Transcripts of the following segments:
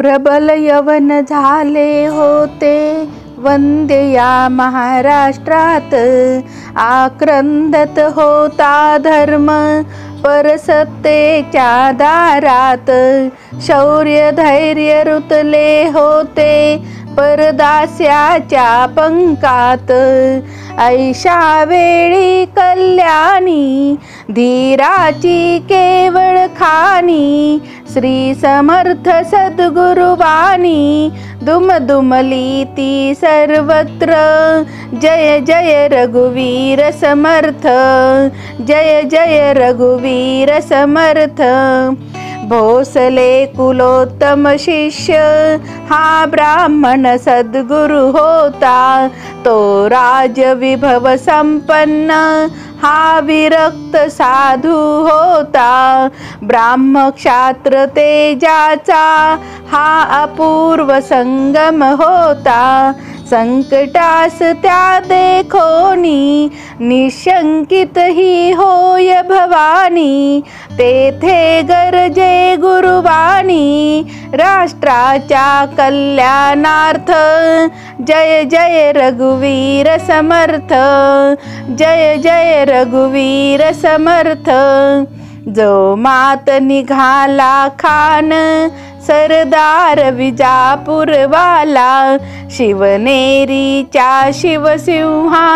प्रबल यवन झाले होते वंदे या महाराष्ट्रात। आक्रंदत होता धर्म परसत्तेच्या दारात। शौर्य धैर्य रुतले होते परदास्याच्या पंकात। ऐशा वेळी कल्याणी धीराची केवळ खाणी। श्री समर्थ सद्गुरुवाणी दुमदुमली ती सर्वत्र। जय जय रघुवीर समर्थ, जय जय रघुवीर समर्थ। भोसले कुलोत्तम शिष्य हा ब्राह्मण सद्गुरु होता। तो राजविभव संपन्न हा विरक्त साधू होता। ब्राह्म क्षात्र तेजाचा हा अपूर्व संगम होता। संकटास त्या देखोनी निशंकित ही होय भवानी। तेथे गरजे गुरुवाणी राष्ट्राच्या कल्याणार्थ। जय जय रघुवीर समर्थ, जय जय रघुवीर समर्थ। जो मात निघाला खान सरदार विजापूरवाला। शिवनेरीच्या शिवसिंहा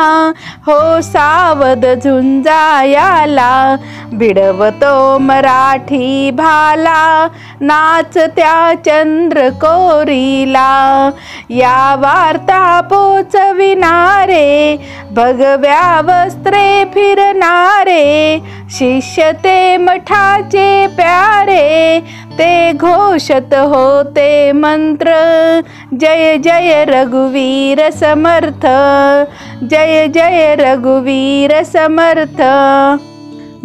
हो सावध झुंजायाला। भिडवतो मराठी भाला नाच त्या चंद्रकोरीला। या वार्ता पोचविणारे भगव्या वस्त्रे फिरणारे। शिष्य ते मठाचे प्यारे ते घोषत होते मंत्र। जय जय रघुवीर समर्थ, जय जय रघुवीर समर्थ।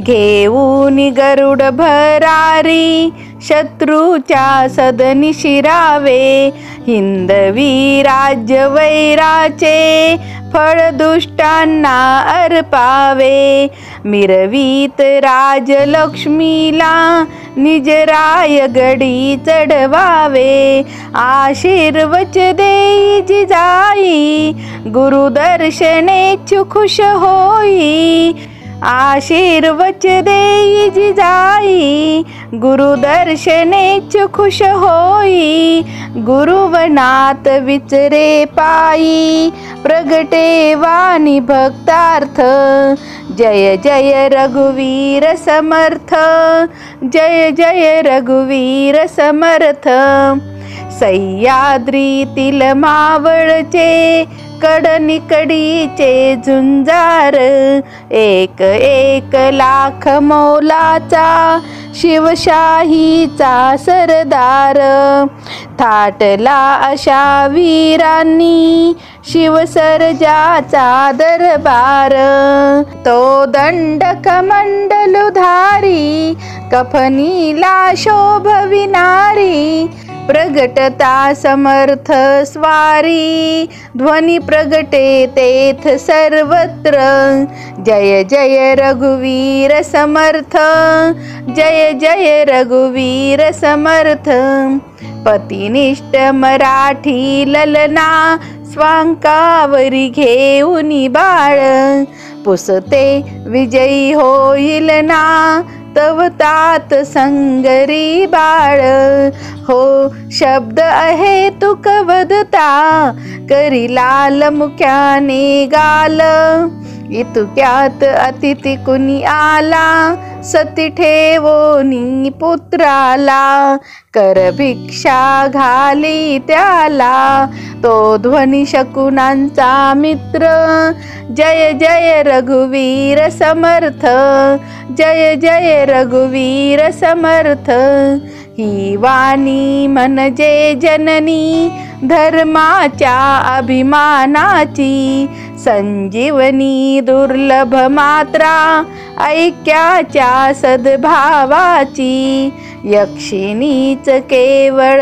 घेऊन गरुड भरारी शत्रूच्या सदनी शिरावे। हिंदवी राज्य वैराचे फळ दुष्टांना अर्पावे। मिरवीत राजलक्ष्मीला निज रायगडी चढवावे। आशीर्वच देई जिजाई गुरुदर्शनेच्छु खुश होई। आशीर्वच देई जिजाई गुरुदर्शनेच्छु खुश होई। गुरुवनात विचरे पायी प्रगटे वाणी भक्तार्थ। जय जय रघुवीर समर्थ, जय जय रघुवीर समर्थ। सह्याद्रीतील मावळचे कडनिकडीचे झुंजार। एक एक लाख मोलाचा शिवशाहीचा सरदार। थाटला अशा वीरांनी शिवसर्जाचा दरबार। तो दंडक मंडलुधारी कफनीला शोभविणारी। प्रगटता समर्थ स्वारी ध्वनी प्रगटे तेथ सर्वत्र। जय जय रघुवीर समर्थ, जय जय रघुवीर समर्थ। पतिनिष्ठ मराठी ललना स्वांकावरी घेऊनी बाळ। पुसते विजयी होईल ना तव तात संगरी बाळ। हो शब्द आहे तुक वदता करी लाल मुख्याने गाल। इतक्यात अतिथी कुणी आला सती ठेवोनी पुत्राला। कर भिक्षा घाली त्याला तो ध्वनी शकुनांचा मित्र। जय जय रघुवीर समर्थ, जय जय रघुवीर समर्थ। ही वाणी म्हणजे जननी धर्माच्या अभिमानाची। संजीवनी दुर्लभ मात्रा ऐक्याच्या सद्भावाची। यक्षिणीच केवळ